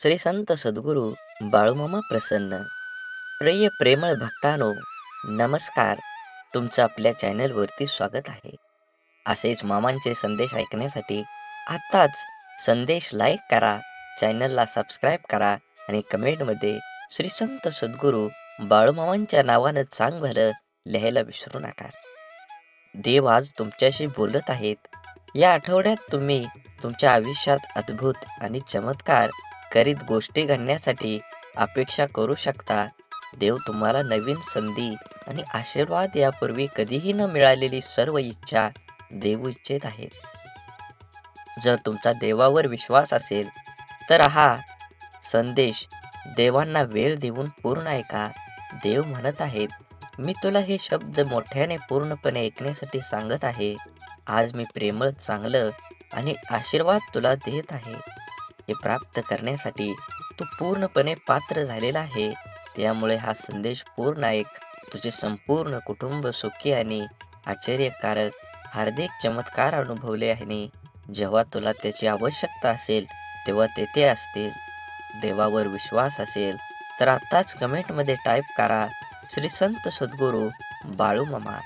श्री संत सद्गुरू बाळूमामा प्रसन्न. प्रिय प्रेमळ भक्तानो, नमस्कार. तुमचं आपल्या चॅनलवरती स्वागत आहे. असेच मामांचे संदेश ऐकण्यासाठी आत्ताच संदेश लाईक करा, चॅनलला सबस्क्राईब करा आणि कमेंटमध्ये श्री संत सद्गुरू बाळूमामांच्या नावानं चांग भलं लिहायला विसरू नका. देव आज तुमच्याशी बोलत आहेत. या आठवड्यात तुम्ही तुमच्या आयुष्यात अद्भुत आणि चमत्कार करीत गोष्टी घडण्यासाठी अपेक्षा करू शकता. देव तुम्हाला नवीन संधी आणि आशीर्वाद यापूर्वी कधीही न मिळालेली सर्व इच्छा देऊ इच्छित आहेत. जर तुमचा देवावर विश्वास असेल तर हा संदेश देवांना वेळ देऊन पूर्ण ऐका. देव म्हणत आहेत, मी तुला हे शब्द मोठ्याने पूर्णपणे ऐकण्यासाठी सांगत आहे. आज मी प्रेमळ, चांगलं आणि आशीर्वाद तुला देत आहे. हे प्राप्त करण्यासाठी तू पूर्णपणे पात्र झालेला आहे. त्यामुळे हा संदेश पूर्ण ऐक. तुझे संपूर्ण कुटुंब सुखी आणि आश्चर्यकारक हार्दिक चमत्कार अनुभवले आणि जेव्हा तुला त्याची आवश्यकता असेल तेव्हा तेथे असतील. देवावर विश्वास असेल तर आत्ताच कमेंटमध्ये टाईप करा, श्री संत सद्गुरू बाळूमामा.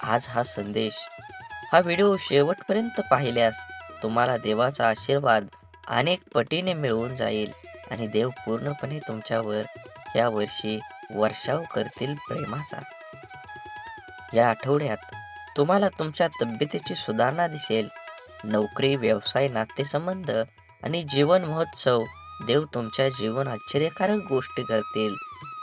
आज हा व्हिडिओ शेवटपर्यंत पाहिल्यास तुम्हाला देवाचा आशीर्वाद अनेक पटीने मिळून जाईल आणि देव पूर्णपणे तुमच्यावर या वर्षी वर्षाव करतील प्रेमाचा. या आठवड्यात तुम्हाला तुमच्या तब्येतीची सुधारणा दिसेल. नोकरी, व्यवसाय, नातेसंबंध आणि जीवन महोत्सव देव तुमच्या जीवन आश्चर्यकारक गोष्टी करतील.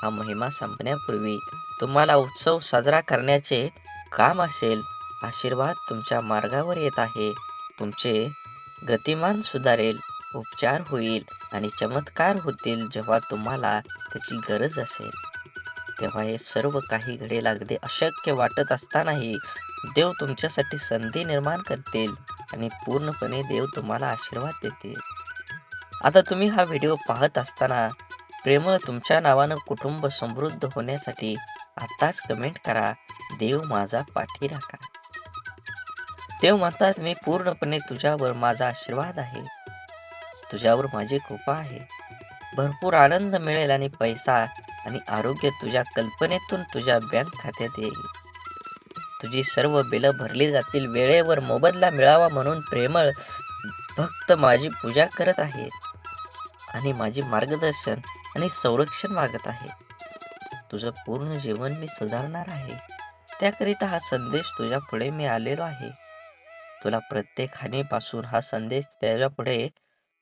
हा महिमा संपण्यापूर्वी तुम्हाला उत्सव साजरा करण्याचे काम असेल. आशीर्वाद तुमच्या मार्गावर येत आहे. तुमचे गतिमान सुधारेल, उपचार होईल आणि चमत्कार होतील. जेव्हा तुम्हाला त्याची गरज असेल तेव्हा हे सर्व काही घडेल. अगदी अशक्य वाटत असतानाही देव तुमच्यासाठी संधी निर्माण करतील आणि पूर्णपणे देव तुम्हाला आशीर्वाद देतील. आता तुम्ही हा व्हिडिओ पाहत असताना प्रेमळ तुमच्या नावानं कुटुंब समृद्ध होण्यासाठी आत्ताच कमेंट करा, देव माझा पाठी राखा. देव म्हणतात, मी पूर्णपणे तुझ्यावर माझा आशीर्वाद आहे. तुझ्यावर माझी कृपा आहे. भरपूर आनंद मिळेल आणि पैसा आणि आरोग्य तुझ्या कल्पनेतून तुझ्या बँक खात्यात येईल. तुझी सर्व बिलं भरली जातील. वेळेवर मोबदला मिळावा म्हणून प्रेमळ भक्त माझी पूजा करत आहे आणि माझी मार्गदर्शन आणि संरक्षण मागत आहे. तुझं पूर्ण जीवन मी सुधारणार आहे. त्याकरिता हा संदेश तुझ्या पुढे मी आलेलो आहे. तुला प्रत्येक हानीपासून हा संदेश त्याच्या पुढे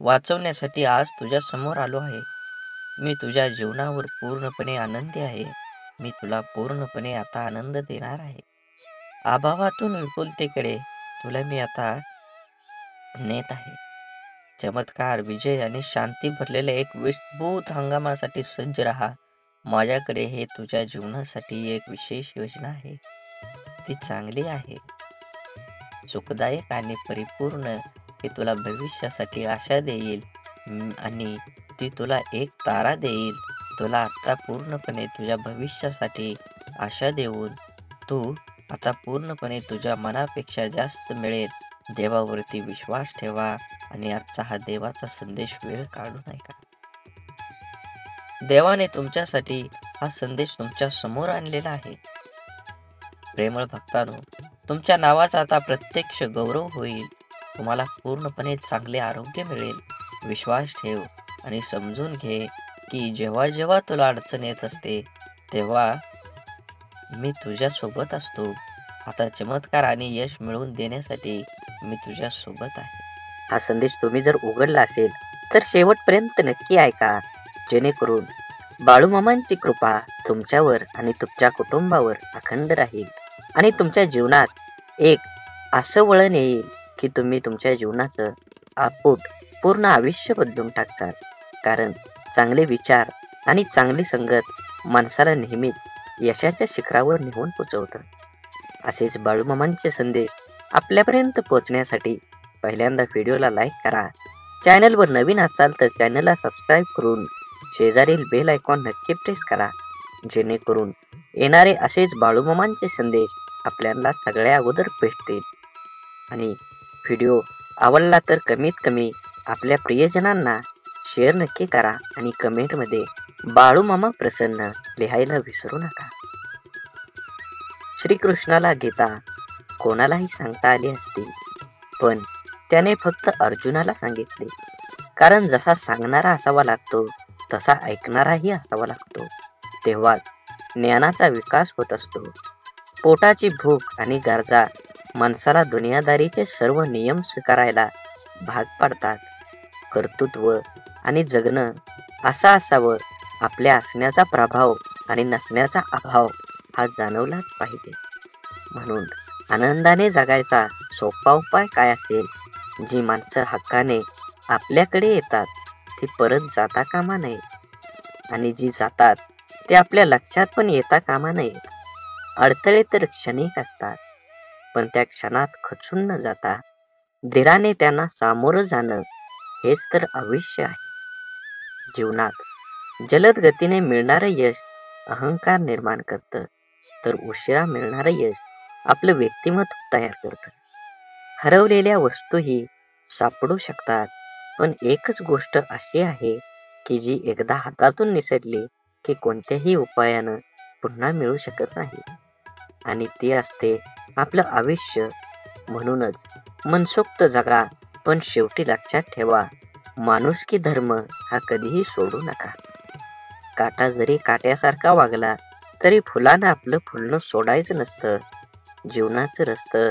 वाचवण्यासाठी आज तुझ्या समोर आलो आहे. मी तुझ्या जीवनावर पूर्णपणे आनंदी आहे. मी तुला पूर्णपणे आता आनंद देणार आहे. अभावातून विपुलतेकडे तुला मी आता नेत आहे. चमत्कार, विजय आणि शांती भरलेल्या एक विस्तृत हंगामासाठी सज्ज राहा. माझ्याकडे हे तुझ्या जीवनासाठी एक विशेष योजना आहे. ती चांगली आहे, सुखदायक आणि परिपूर्ण. हे तुला भविष्यासाठी आशा देईल आणि ती तुला एक तारा देईल. तुला आता पूर्णपणे तुझ्या भविष्यासाठी आशा देऊन तू आता पूर्णपणे तुझ्या मनापेक्षा जास्त मिळेल. देवावरती विश्वास ठेवा आणि आजचा हा देवाचा संदेश वेळ काढून ऐका. देवाने तुमच्यासाठी हा संदेश तुमच्या समोर आणलेला आहे. प्रेमळ भक्तांनो, तुमच्या नावाचा आता प्रत्यक्ष गौरव होईल. तुम्हाला पूर्णपणे चांगले आरोग्य मिळेल. विश्वास ठेव आणि समजून घे की जेव्हा जेव्हा तुला अडचण येत असते तेव्हा मी तुझ्या सोबत असतो. आता चमत्कार आणि यश मिळवून देण्यासाठी मी तुझ्या सोबत आहे. हा संदेश तुम्ही जर उघडला असेल तर शेवटपर्यंत नक्की ऐका, जेणेकरून बाळूमामांची कृपा तुमच्यावर आणि तुमच्या कुटुंबावर अखंड राहील आणि तुमच्या जीवनात एक असं वळण येईल की तुम्ही तुमच्या जीवनाचं आपूट पूर्ण आयुष्य बदलून टाकताल. कारण चांगले विचार आणि चांगली संगत माणसाला नेहमीच यशाच्या शिखरावर नेऊन पोचवतं. असेच बाळूमामांचे संदेश आपल्यापर्यंत पोहोचण्यासाठी पहिल्यांदा व्हिडिओला लाईक करा. चॅनलवर नवीन असाल तर चॅनलला सबस्क्राईब करून शेजारील बेल आयकॉन नक्की प्रेस करा, जेणेकरून येणारे असेच बाळूमामांचे संदेश आपल्याला सगळ्या अगोदर भेटतील. आणि व्हिडिओ आवडला तर कमीत कमी आपल्या प्रियजनांना शेअर नक्की करा आणि कमेंटमध्ये बाळू मामा प्रसन्न लिहायला विसरू नका. श्रीकृष्णाला गीता कोणालाही सांगता आली असती, पण त्याने फक्त अर्जुनाला सांगितले. कारण जसा सांगणारा असावा लागतो तसा ऐकणाराही असावा लागतो. तेव्हाच ज्ञानाचा विकास होत असतो. पोटाची भूक आणि गरजा माणसाला दुनियादारीचे सर्व नियम स्वीकारायला भाग पाडतात. कर्तृत्व आणि जगणं असं असावं, आपल्या असण्याचा प्रभाव आणि नसण्याचा अभाव हा जाणवलाच पाहिजे. म्हणून आनंदाने जगायचा सोपा उपाय काय असेल? जी माणसं हक्काने आपल्याकडे येतात ती परत जाता कामा नये, आणि जी जातात ते आपल्या लक्षात पण येता कामा नये. अडथळे तर क्षणिक असतात, पण त्या क्षणात खचून न जाता धीराने त्यांना सामोरं जाणं हेच तर आयुष्य आहे. जीवनात जलद गतीने मिळणारं यश अहंकार निर्माण करतं, तर उशिरा मिळणारं यश आपलं व्यक्तिमत्व तयार करतं. हरवलेल्या वस्तूही सापडू शकतात, पण एकच गोष्ट अशी आहे की जी एकदा हातातून निसटली की कोणत्याही उपायानं पुन्हा मिळू शकत नाही, आणि ती असते आपलं आयुष्य. म्हणूनच मनसोक्त जगा, पण शेवटी लक्षात ठेवा, माणुसकी धर्म हा कधीही सोडू नका. काटा जरी काट्यासारखा वागला तरी फुलानं आपलं फुलणं सोडायचं नसतं. जीवनाचं रस्तं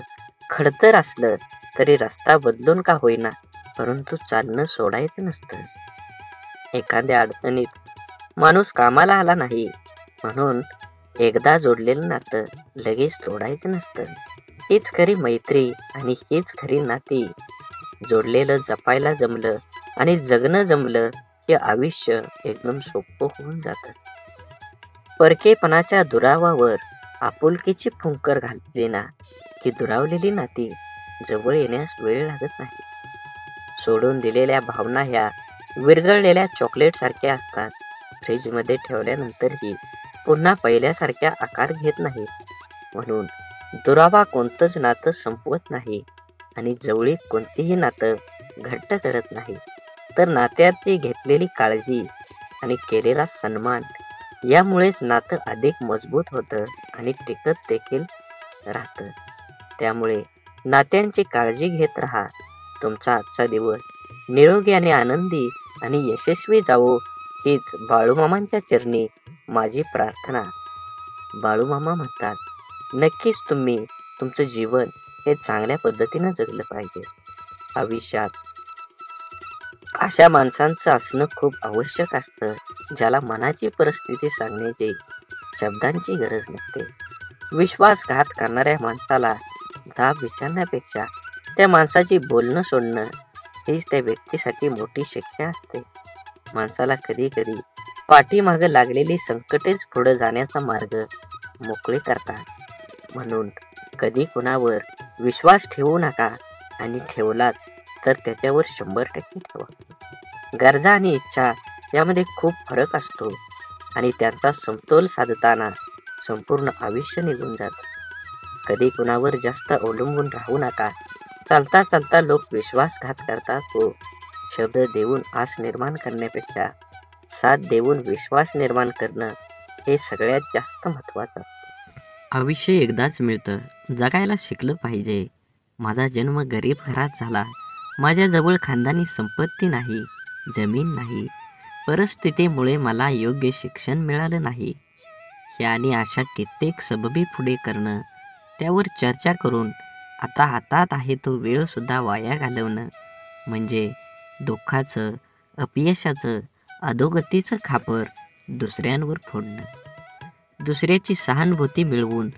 खडतर असलं तरी रस्ता बदलून का होईना, परंतु चालणं सोडायचं नसतं. एखाद्या अडचणीत माणूस कामाला आला नाही म्हणून एकदा जोडलेलं नातं लगेच तोडायचं नसतं. हीच खरी मैत्री आणि हीच खरी नाती. जोडलेलं जपायला जमलं आणि जगणं जमलं की आयुष्य एकदम सोपं होऊन जातं. परकेपणाच्या दुरावावर आपुलकीची फुंकर घातली ना की दुरावलेली नाती जवळ येण्यास वेळ लागत नाही. सोडून दिलेल्या भावना ह्या विरघळलेल्या चॉकलेट सारख्या असतात. फ्रीजमध्ये ठेवल्यानंतरही पुन्हा पहिल्यासारख्या आकार घेत नाही. म्हणून दुरावा कोणतंच नातं संपवत नाही आणि जवळीक कोणतीही नातं घट्ट करत नाही. तर नात्याची घेतलेली काळजी आणि केलेला सन्मान यामुळेच नातं अधिक मजबूत होतं आणि टिकत देखील राहतं. त्यामुळे नात्यांची काळजी घेत राहा. तुमचा आजचा दिवस निरोगी आणि आनंदी आणि यशस्वी जावो हीच बाळूमामांच्या चरणी माझी प्रार्थना. बाळूमामा म्हणतात, नक्कीच तुम्ही तुमचं जीवन हे चांगल्या पद्धतीनं जगलं पाहिजे. आयुष्यात अशा माणसांचं असणं खूप आवश्यक असतं, ज्याला मनाची परिस्थिती सांगण्याची शब्दांची गरज नसते. विश्वासघात करणाऱ्या माणसाला जाब विचारण्यापेक्षा त्या माणसाची बोलणं सोडणं हीच त्या व्यक्तीसाठी मोठी शिक्षा असते. माणसाला कधी कधी पाठीमागं लागलेली संकटेच पुढे जाण्याचा मार्ग मोकळे करतात. म्हणून कधी कुणावर विश्वास ठेवू नका, आणि ठेवलात तर त्याच्यावर 100% ठेवा. गरजा आणि इच्छा यामध्ये खूप फरक असतो, आणि त्यांचा समतोल साधताना संपूर्ण आयुष्य निघून जातं. कधी कुणावर जास्त अवलंबून राहू नका. चालता चालता लोक विश्वासघात करतात. शब्द देऊन आस निर्माण करण्यापेक्षा साथ देऊन विश्वास निर्माण करणं हे सगळ्यात जास्त महत्त्वाचं असतं. आयुष्य एकदाच मिळतं, जगायला शिकलं पाहिजे. माझा जन्म गरीब घरात झाला. माझ्याजवळ खानदानी संपत्ती नाही, जमीन नाही. परिस्थितीमुळे मला योग्य शिक्षण मिळालं नाही. हे आणि अशा कित्येक सबबी पुढे करणं, त्यावर चर्चा करून आता हातात आहे तो वेळसुद्धा वाया घालवणं म्हणजे दुःखाचं, अपयशाचं, अधोगतीचं खापर दुसऱ्यांवर फोडणं. दुसऱ्याची सहानुभूती मिळवून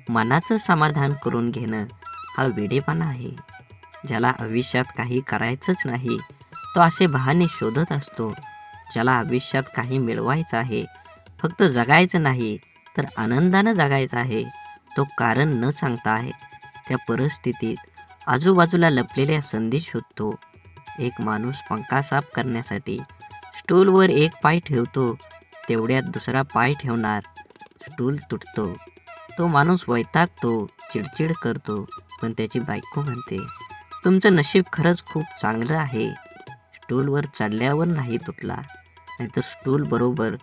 मनाचं समाधान करून घेणं हा वेडेपणा आहे. ज्याला आयुष्यात काही करायचंच नाही तो असे बहाणे शोधत असतो. ज्याला आयुष्यात काही मिळवायचं आहे, फक्त जगायचं नाही तर आनंदानं जगायचं आहे, तो कारण न सांगता आहे त्या परिस्थितीत आजूबाजूला लपलेल्या संधी शोधतो. एक माणूस पंखा साफ करण्यासाठी स्टूलवर एक पाय ठेवतो, तेवढ्यात दुसरा पाय ठेवणार, स्टूल तुटतो. तो माणूस वैतागतो, चिडचिड करतो, पण त्याची बायको म्हणते, तुमचं नशीब खरंच खूप चांगलं आहे, स्टूलवर चढल्यावर नाही तुटला, नाहीतर स्टूल बरोबर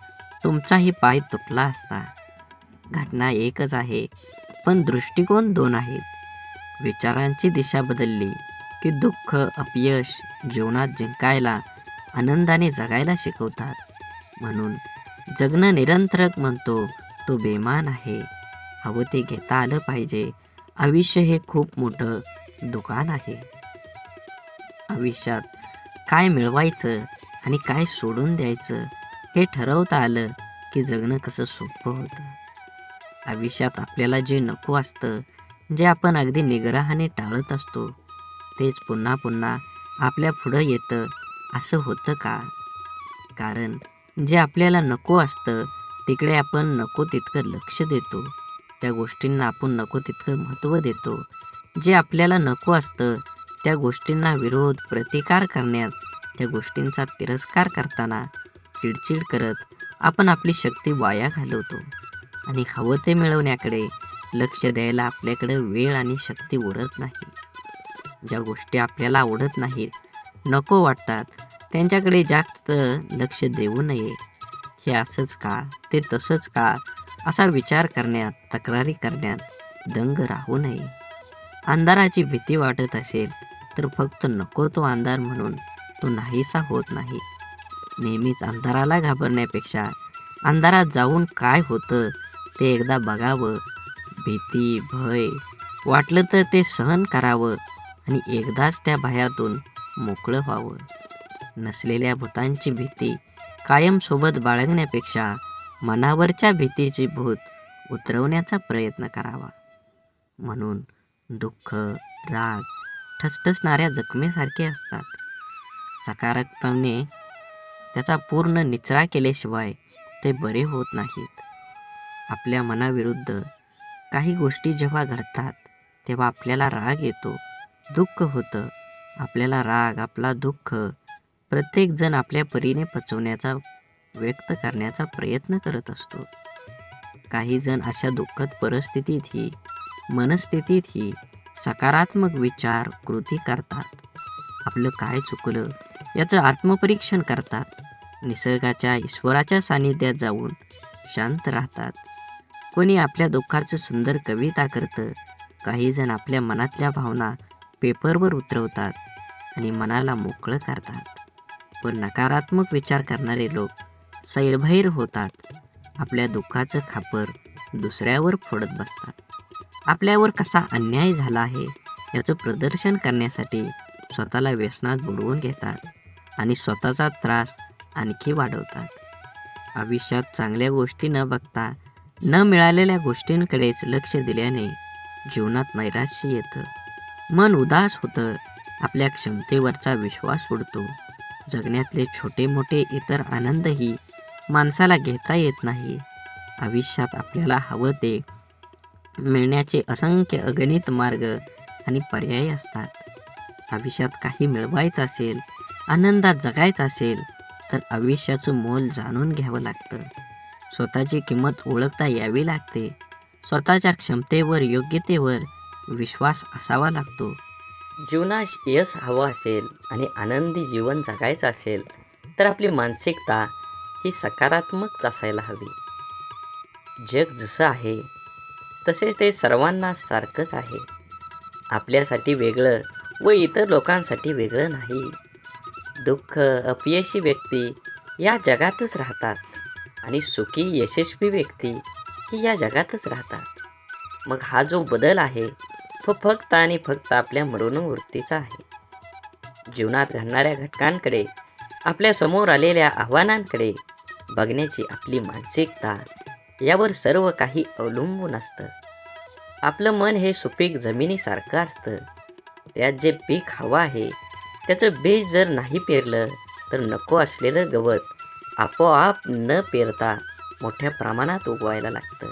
तुमचाही पाय तुटला असता. घटना एकच आहे, पण दृष्टिकोन दोन आहेत. विचारांची दिशा बदलली की दुःख, अपयश जीवनात जिंकायला, आनंदाने जगायला शिकवतात. म्हणून जगणं निरंतरक म्हणतो तो बेमान आहे. हवं ते घेता आलं पाहिजे. आयुष्य हे खूप मोठं दुकान आहे. आयुष्यात काय मिळवायचं आणि काय सोडून द्यायचं हे ठरवता आलं की जगणं कसं सोपं होतं. आयुष्यात आपल्याला जे नको असतं, जे आपण अगदी निग्रहाने टाळत असतो, तेच पुन्हा पुन्हा आपल्या पुढं येतं असं होतं का? कारण जे आपल्याला नको असतं तिकडे आपण नको तितकं लक्ष देतो. त्या गोष्टींना आपण नको तितकं महत्त्व देतो. जे आपल्याला नको असतं त्या गोष्टींना विरोध, प्रतिकार करण्यात, त्या गोष्टींचा तिरस्कार करताना चिडचिड करत आपण आपली शक्ती वाया घालवतो आणि हवं ते मिळवण्याकडे लक्ष द्यायला आपल्याकडे वेळ आणि शक्ती उरत नाही. ज्या गोष्टी आपल्याला आवडत नाहीत, नको वाटतात, त्यांच्याकडे जास्त लक्ष देऊ नये. हे असंच का, ते तसंच का असा विचार करण्यात, तक्रारी करण्यात दंग राहू नये. अंधाराची भीती वाटत असेल तर फक्त नको तो अंधार म्हणून तो नाहीसा होत नाही. नेहमीच अंधाराला घाबरण्यापेक्षा अंधारात जाऊन काय होतं ते एकदा बघावं. भीती, भय वाटलं तर ते सहन करावं आणि एकदाच त्या भयातून मोकळं व्हावं. नसलेल्या भूतांची भीती कायम सोबत बाळगण्यापेक्षा मनावरच्या भीतीची भूत उतरवण्याचा प्रयत्न करावा. म्हणून दुःख, राग ठसठसणाऱ्या जखमेसारखे असतात. सकारात्मकतेने त्याचा पूर्ण निचरा केल्याशिवाय ते बरे होत नाहीत. आपल्या मनाविरुद्ध काही गोष्टी जेव्हा घडतात तेव्हा आपल्याला राग येतो, दुःख होतं. आपल्याला राग, आपला दुःख प्रत्येकजण आपल्या परीने पचवण्याचा, व्यक्त करण्याचा प्रयत्न करत असतो. काही जण अशा दुःखद परिस्थितीतही, मनस्थितीतही सकारात्मक विचार, कृती करतात. आपलं काय चुकलं याचं आत्मपरीक्षण करतात. निसर्गाच्या, ईश्वराच्या सानिध्यात जाऊन शांत राहतात. कोणी आपल्या दुःखाचं सुंदर कविता करतं. काही जण आपल्या मनातल्या भावना पेपरवर उतरवतात आणि मनाला मोकळं करतात. पण नकारात्मक विचार करणारे लोक सैरभैर होतात. आपल्या दुःखाचं खापर दुसऱ्यावर फोडत बसतात. आपल्यावर कसा अन्याय झाला आहे याचं प्रदर्शन करण्यासाठी स्वतःला व्यसनात बुडवून घेतात आणि स्वतःचा त्रास आणखी वाढवतात. आयुष्यात चांगल्या गोष्टी न बघता न मिळालेल्या गोष्टींकडेच लक्ष दिल्याने जीवनात नैराश्य येतं. मन उदास होतं. आपल्या क्षमतेवरचा विश्वास उडतो. जगण्यातले छोटे मोठे इतर आनंदही माणसाला घेता येत नाही. आयुष्यात आपल्याला हवं ते मिळण्याचे असंख्य अगणित मार्ग आणि पर्याय असतात. आयुष्यात काही मिळवायचं असेल, आनंदात जगायचं असेल तर आयुष्याचं मोल जाणून घ्यावं लागतं. स्वतःची किंमत ओळखता यावी लागते. स्वतःच्या क्षमतेवर, योग्यतेवर विश्वास असावा लागतो. जीवनात यश हवं असेल आणि आनंदी जीवन जगायचं असेल तर आपली मानसिकता ही सकारात्मक असायला हवी. जग जसं आहे तसे ते सर्वांना सारखंच आहे. आपल्यासाठी वेगळं व इतर लोकांसाठी वेगळं नाही. दुःख, अपयशी व्यक्ती या जगातच राहतात आणि सुखी, यशस्वी व्यक्ती ही या जगातच राहतात. मग हा जो बदल आहे तो फक्त आणि फक्त आपल्या मनोवृत्तीचा आहे. जीवनात घडणाऱ्या घटकांकडे, आपल्या समोर आलेल्या आव्हानांकडे बघण्याची आपली मानसिकता यावर सर्व काही अवलंबून असतं. आपलं मन हे सुपीक जमिनीसारखं असतं. त्यात जे पीक हवं आहे त्याचं बीज जर नाही पेरलं तर नको असलेलं गवत आपोआप न पेरता मोठ्या प्रमाणात उगवायला लागतं.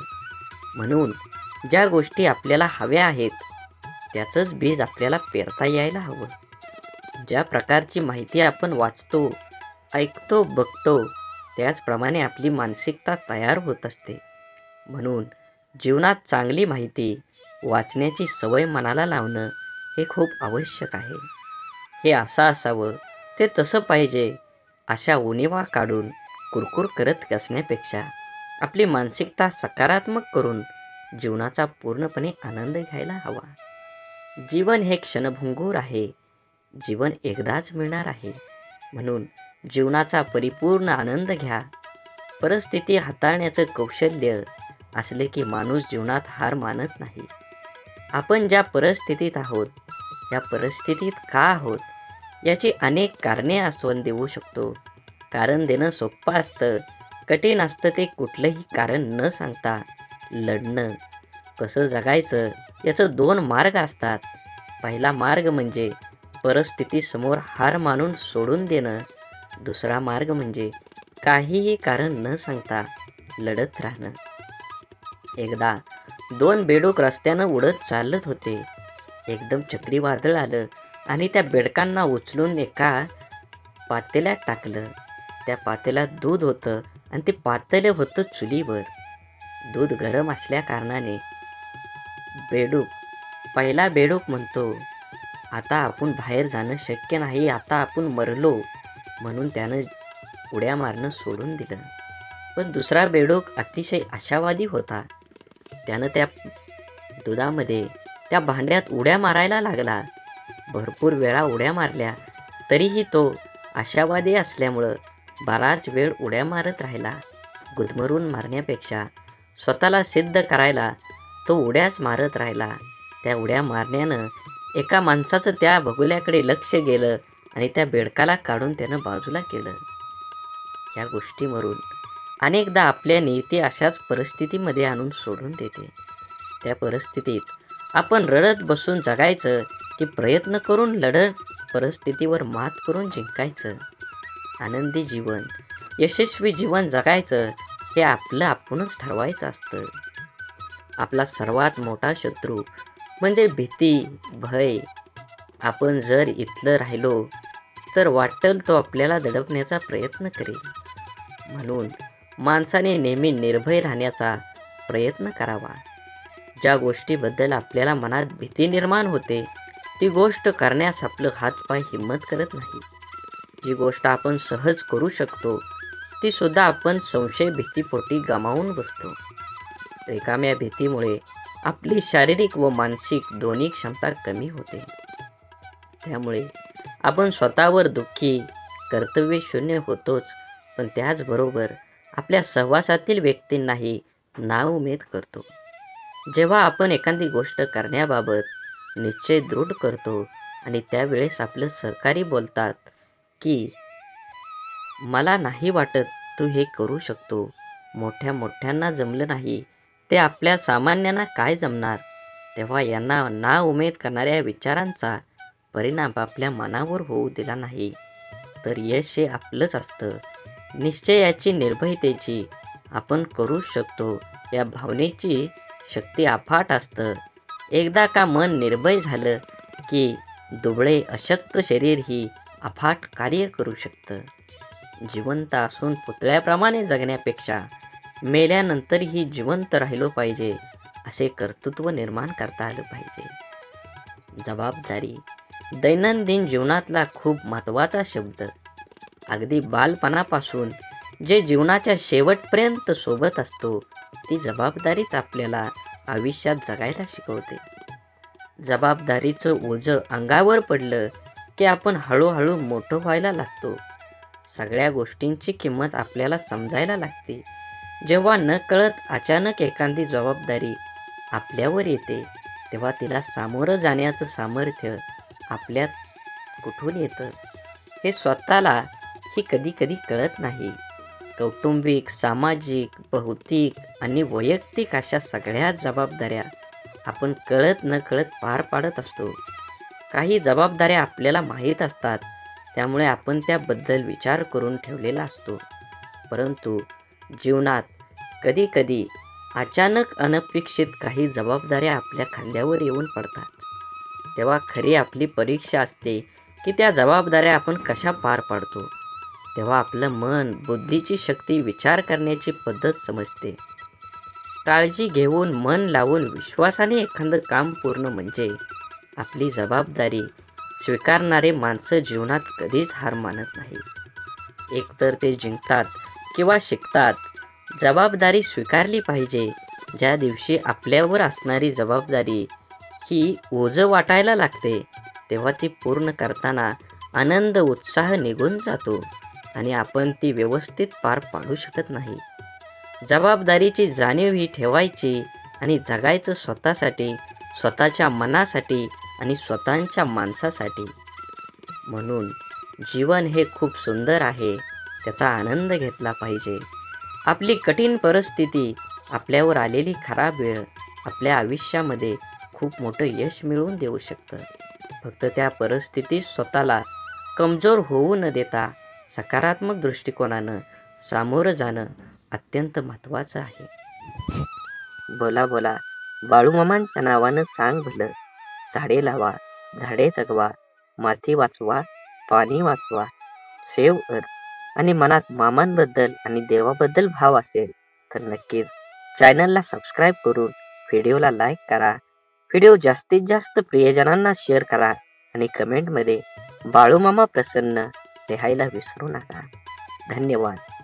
म्हणून ज्या गोष्टी आपल्याला हव्या आहेत त्याचंच बीज आपल्याला पेरता यायला हवं. ज्या प्रकारची माहिती आपण वाचतो, ऐकतो, बघतो त्याचप्रमाणे आपली मानसिकता तयार होत असते. म्हणून जीवनात चांगली माहिती वाचण्याची सवय मनाला लावणं हे खूप आवश्यक आहे. हे असं असावं, ते तसं पाहिजे अशा उणिवा काढून कुरकुर करत असण्यापेक्षा आपली मानसिकता सकारात्मक करून जीवनाचा पूर्णपणे आनंद घ्यायला हवा. जीवन हे क्षणभंगूर आहे. जीवन एकदाच मिळणार आहे. म्हणून जीवनाचा परिपूर्ण आनंद घ्या. परिस्थिती हाताळण्याचं कौशल्य असले की माणूस जीवनात हार मानत नाही. आपण ज्या परिस्थितीत आहोत, या परिस्थितीत का आहोत याची अनेक कारणे आपण देऊ शकतो. कारण देणं सोपं असतं, कठीण असतं ते कुठलंही कारण न सांगता लढणं. कसं जगायचं याचं 2 मार्ग असतात. पहिला मार्ग म्हणजे परिस्थितीसमोर हार मानून सोडून देणं. दुसरा मार्ग म्हणजे काहीही कारण न सांगता लढत राहणं. एकदा 2 बेडूक रस्त्यानं उडत चालत होते. एकदम चक्रीवादळ आलं आणि त्या बेडकांना उचलून एका पातेल्यात टाकलं. त्या पातेल्यात दूध होतं आणि ते पातेलं होतं चुलीवर. दूध गरम असल्या कारणाने पहिला बेडूक म्हणतो, आता आपण बाहेर जाणं शक्य नाही, आता आपण मरलो. म्हणून त्यानं उड्या मारणं सोडून दिलं. पण दुसरा बेडूक अतिशय आशावादी होता. त्यानं त्या दुधामध्ये त्या भांड्यात उड्या मारायला लागला. भरपूर वेळा उड्या मारल्या तरीही तो आशावादी असल्यामुळं बराच वेळ उड्या मारत राहिला. गुदमरून मारण्यापेक्षा स्वतःला सिद्ध करायला तो उड्याच मारत राहिला. त्या उड्या मारण्यानं एका माणसाचं त्या बगुल्याकडे लक्ष गेलं आणि त्या बेडकाला काढून त्यानं बाजूला केलं. या गोष्टीवरून अनेकदा आपल्या नियती अशाच परिस्थितीमध्ये आणून सोडून देते. त्या परिस्थितीत आपण रडत बसून जगायचं की प्रयत्न करून लढत परिस्थितीवर मात करून जिंकायचं? आनंदी जीवन, यशस्वी जीवन जगायचं हे आपलं आपणच ठरवायचं असतं. आपला सर्वात मोठा शत्रू म्हणजे भीती, भय. आपण जर इथलं राहिलो तर वाटेल तो आपल्याला दडपण्याचा प्रयत्न करेल. म्हणून माणसाने नेहमी निर्भय राहण्याचा प्रयत्न करावा. ज्या गोष्टीबद्दल आपल्याला मनात भीती निर्माण होते ती गोष्ट करण्यास आपलं हातपाय हिम्मत करत नाही. जी गोष्ट आपण सहज करू शकतो ती सुद्धा आपण संशय भीतीपोटी गमावून बसतो. रिकाम्या भीतीमुळे आपली शारीरिक व मानसिक दोन्ही क्षमता कमी होते. त्यामुळे आपण स्वतःवर दुःखी, कर्तव्यशून्य होतोच, पण त्याचबरोबर आपल्या सहवासातील व्यक्तींनाही नाउमेद करतो. जेव्हा आपण एखादी गोष्ट करण्याबाबत निश्चय दृढ करतो आणि त्यावेळेस आपलं सहकारी बोलतात की मला नाही वाटत तू हे करू शकतो, मोठ्या मोठ्यांना जमलं नाही ते आपल्या सामान्यांना काय जमणार, तेव्हा यांना नाउमेद करणाऱ्या विचारांचा परिणाम आपल्या मनावर होऊ दिला नाही तर यश हे आपलंच असतं. निश्चयाची, निर्भयतेची, आपण करू शकतो या भावनेची शक्ती अफाट असतं. एकदा का मन निर्भय झालं की दुबळे अशक्त शरीरही अफाट कार्य करू शकतं. जिवंत असून पुतळ्याप्रमाणे जगण्यापेक्षा मेल्यानंतरही जिवंत राहिलो पाहिजे असे कर्तृत्व निर्माण करता आलं पाहिजे. जबाबदारी दैनंदिन जीवनातला खूप महत्त्वाचा शब्द. अगदी बालपणापासून जे जीवनाच्या शेवटपर्यंत सोबत असतो ती जबाबदारीच आपल्याला आयुष्यात जगायला शिकवते. जबाबदारीचं ओझं अंगावर पडलं की आपण हळूहळू मोठं व्हायला लागतो. सगळ्या गोष्टींची किंमत आपल्याला समजायला लागते. जेव्हा नकळत अचानक एखादी जबाबदारी आपल्यावर येते तेव्हा तिला सामोरं जाण्याचं सामर्थ्य आपल्यात कुठून येतं हे स्वतःला ही कधी कधी कळत नाही. कौटुंबिक, सामाजिक, भौतिक आणि वैयक्तिक अशा सगळ्या जबाबदाऱ्या आपण कळत नकळत पार पाडत असतो. काही जबाबदाऱ्या आपल्याला माहीत असतात त्यामुळे आपण त्याबद्दल विचार करून ठेवलेला असतो. परंतु जीवनात कधी कधी अचानक अनपेक्षित काही जबाबदाऱ्या आपल्या खांद्यावर येऊन पडतात. तेव्हा खरी आपली परीक्षा असते की त्या जबाबदाऱ्या आपण कशा पार पाडतो. तेव्हा आपलं मन, बुद्धीची शक्ती, विचार करण्याची पद्धत समजते. काळजी घेऊन, मन लावून, विश्वासाने एखादं काम पूर्ण म्हणजे आपली जबाबदारी स्वीकारणारे माणसं जीवनात कधीच हार मानत नाही. एकतर ते जिंकतात किंवा शिकतात. जबाबदारी स्वीकारली पाहिजे. ज्या दिवशी आपल्यावर असणारी जबाबदारी ही ओझं वाटायला लागते, तेव्हा ती पूर्ण करताना आनंद उत्साह निघून जातो आणि आपण ती व्यवस्थित पार पाडू शकत नाही. जबाबदारीची जाणीव ही ठेवायची आणि जगायचं स्वतःसाठी, स्वतःच्या मनासाठी आणि स्वतःच्या माणसासाठी. म्हणून जीवन हे खूप सुंदर आहे, त्याचा आनंद घेतला पाहिजे. आपली कठीण परिस्थिती, आपल्यावर आलेली खराब वेळ आपल्या आयुष्यामध्ये खूप मोठं यश मिळवून देऊ शकतं. फक्त त्या परिस्थितीत स्वतःला कमजोर होऊ न देता सकारात्मक दृष्टिकोनानं सामोरं जाणं अत्यंत महत्त्वाचं आहे. बोला बोला बाळूमामांच्या नावानं सांग भलं. झाडे लावा, झाडे जगवा, माती वाचवा, पाणी वाचवा. सेव्ह अर्थ आणि मनात मामांबद्दल आणि देवाबद्दल भाव असेल तर नक्कीच चॅनलला सबस्क्राईब करून व्हिडिओला लाईक करा. व्हिडिओ जास्तीत जास्त प्रियजनांना शेअर करा आणि कमेंटमध्ये बाळूमामा प्रसन्न लिहायला विसरू नका. धन्यवाद.